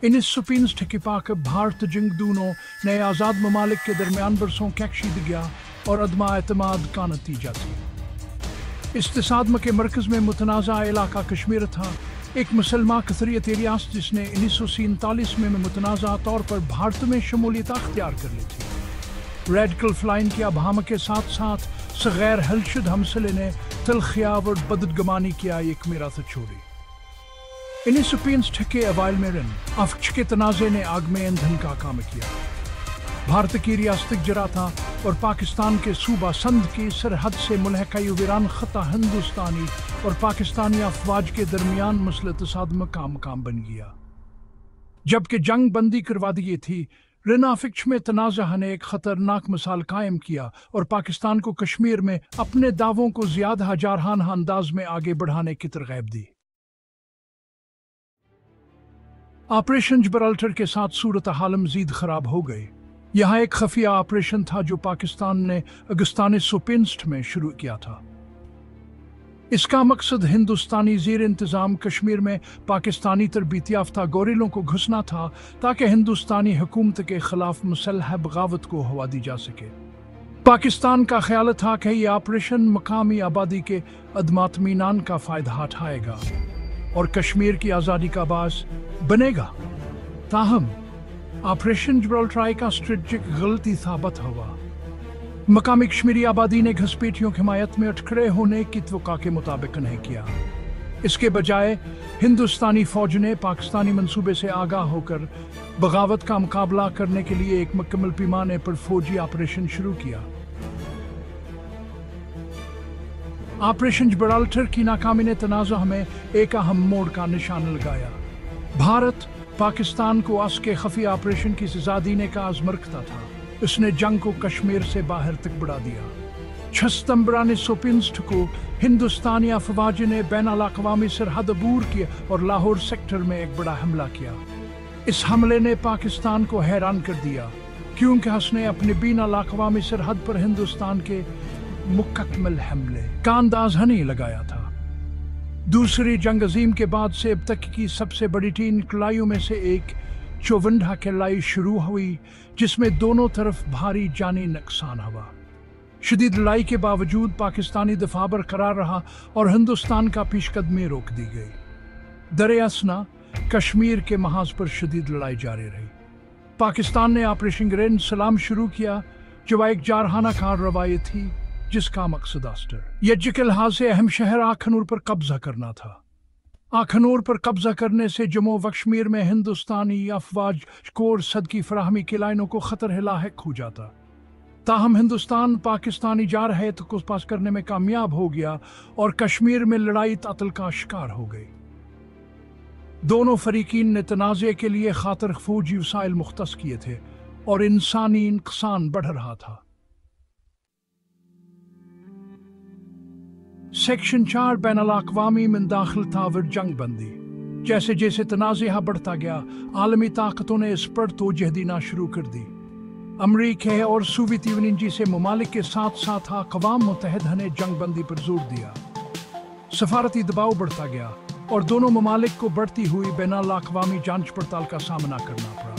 1965 के पाक भारत जंग दोनों नए आज़ाद ममालिक के दरमियान बरसों कशीदगिया और अदमा एतमाद का नतीजा थी। इस तसादम के मरकज़ में मुतनाज़ा इलाका कश्मीर था, एक मुसलमान कसरियत रियासत जिसने 1947 में मुतनाज़ा तौर पर भारत में शमूलियत अख्तियार कर ली थी। रेडिकल फ्लाइन की अभाम के साथ साथ सगैर हलशुद हमसले ने तलखियाब और बदगमानी किया एक मेरा से छोड़ी। 1965 के अवाइल में रन अफ्च के तनाज़े ने आग में ईंधन का काम किया। भारत की रियासत जरा था और पाकिस्तान के सूबा संध की सरहद से मुलहका वीरान खता हिंदुस्तानी और पाकिस्तानी अफवाज के दरमियान मसले तसादम काम बन गया। जबकि जंग बंदी करवा दी थी, रिनाफिक्स में तनाज़ा ने एक खतरनाक मिसाल कायम किया और पाकिस्तान को कश्मीर में अपने दावों को ज्यादा जारहाना अंदाज में आगे बढ़ाने की तरगीब दी। ऑपरेशन जिब्राल्टर के साथ सूरत हाल मजीद खराब हो गई। यहाँ एक खफिया ऑपरेशन था जो पाकिस्तान ने अगस्तान 1965 में शुरू किया था। इसका मकसद हिंदुस्तानी ज़ेर इंतज़ाम कश्मीर में पाकिस्तानी तरबीती याफ्ता गोरिलों को घुसना था ताकि हिंदुस्तानी हुकूमत के खिलाफ मुसल्लह बगावत को हवा दी जा सके। पाकिस्तान का ख्याल था कि यह ऑपरेशन मकामी आबादी के अदम-इत्मीनान का फ़ायदा उठाएगा और कश्मीर की आज़ादी का बास बनेगा। ताहम ऑपरेशन जिब्राल्टर का स्ट्रेटजिक गलती साबित हुआ। मकामी कश्मीरी आबादी ने घुसपैठियों की हिमायत में अटकड़े होने की तवक्का के मुताबिक नहीं किया। इसके बजाय हिंदुस्तानी फौज ने पाकिस्तानी मंसूबे से आगाह होकर बगावत का मुकाबला करने के लिए एक मुकम्मल पैमाने पर फौजी ऑपरेशन शुरू किया। ऑपरेशन जिब्राल्टर की नाकामी ने तनाज़ा में एक अहम मोड़ का निशान लगाया। भारत पाकिस्तान को अस्के खफी ऑपरेशन की सजा देने का आज़म रखता था। उसने जंग को कश्मीर से बाहर तक बढ़ा दिया। 6 सितंबर 1965 को हिंदुस्तानी अफवाज ने बैन-अल-अक़वामी सरहद अबूर किया और लाहौर सेक्टर में एक बड़ा हमला किया। इस हमले ने पाकिस्तान को हैरान कर दिया क्योंकि उसने अपने बैन-अल-अक़वामी सरहद पर हिंदुस्तान के मुकम्मल हमले का अंदाज़ा नहीं लगाया था। दूसरी जंग अजीम के बाद से अब तक की सबसे बड़ी 3 लड़ाइयों में से एक 54 की लड़ाई शुरू हुई जिसमें दोनों तरफ भारी जानी नुकसान हुआ। शदीद लड़ाई के बावजूद पाकिस्तानी दफा बरकरार रहा और हिंदुस्तान का पेशकदमी रोक दी गई। दरियासना कश्मीर के महाज पर शदीद लड़ाई जारी रही। पाकिस्तान ने ऑपरेशन ग्रैंड सलाम शुरू किया जो एक जारहाना कार्रवाई थी जिसका मकसद यज्ञ के लिहाज से अहम शहर अखनूर पर कब्जा करना था। अखनूर पर कब्जा करने से जम्मू व कश्मीर में हिंदुस्तानी अफवाज को सद की फराहमी की लाइनों को खतर लाहिक हो जाता। ताहम हिंदुस्तान पाकिस्तानी जारहत को पास करने में कामयाब हो गया और कश्मीर में लड़ाई तअतल का शिकार हो गई। दोनों फरीकीन ने तनाज़े के लिए खातर फौजी वसाइल मुख्तस किए थे और इंसानी नुकसान बढ़ रहा था। सेक्शन 4 बैन-अल-अक़वामी में दाखिल तावर जंग बंदी। जैसे जैसे तनाज़ा बढ़ता गया आलमी ताकतों ने इस पर तवज्जो देना शुरू कर दी। अमरीका और सोवियत यूनियन जैसे ममालिक के साथ साथ अक़वाम मुत्तहिदा ने जंग बंदी पर जोर दिया। सफारती दबाव बढ़ता गया और दोनों ममालिक को बढ़ती हुई बैन-अल-अक़वामी जांच पड़ताल का सामना करना पड़ा।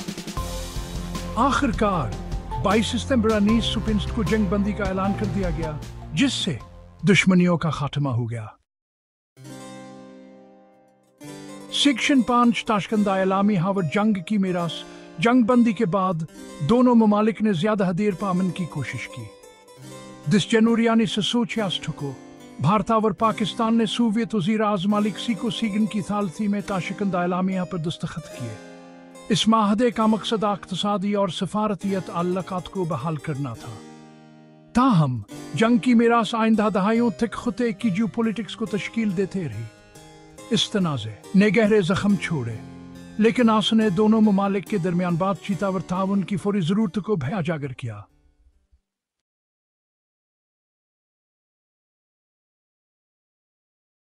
आखिरकार 22 सितंबर 1965 को जंग बंदी का ऐलान कर दिया गया जिससे दुश्मनियों का खात्मा हो गया। सेक्शन 5 ताशकंदा इलामी हावर जंग की मीरास। जंग बंदी के बाद दोनों ममालिक ने ज्यादा देर पामन की कोशिश की। 10 जनवरी 1966 को भारत और पाकिस्तान ने सोवियत वज़ीर आज़म मालिक सीको सीगन की सालसी में ताशकंदा इलामिया पर दस्तखत किए। इस माहदे का मकसद इक़्तिसादी और सफारतियत ताल्लुकात को बहाल करना था। ताहम जंग की मीरास आइंदा दहाइयों तक खुते की जियो पॉलिटिक्स को तश्कील देते रही। इस तनाज़े ने गहरे जख्म छोड़े लेकिन आस ने दोनों ममालिक के दरमियान बातचीत और ताउन की फौरी ज़रूरत को भी उजागर किया।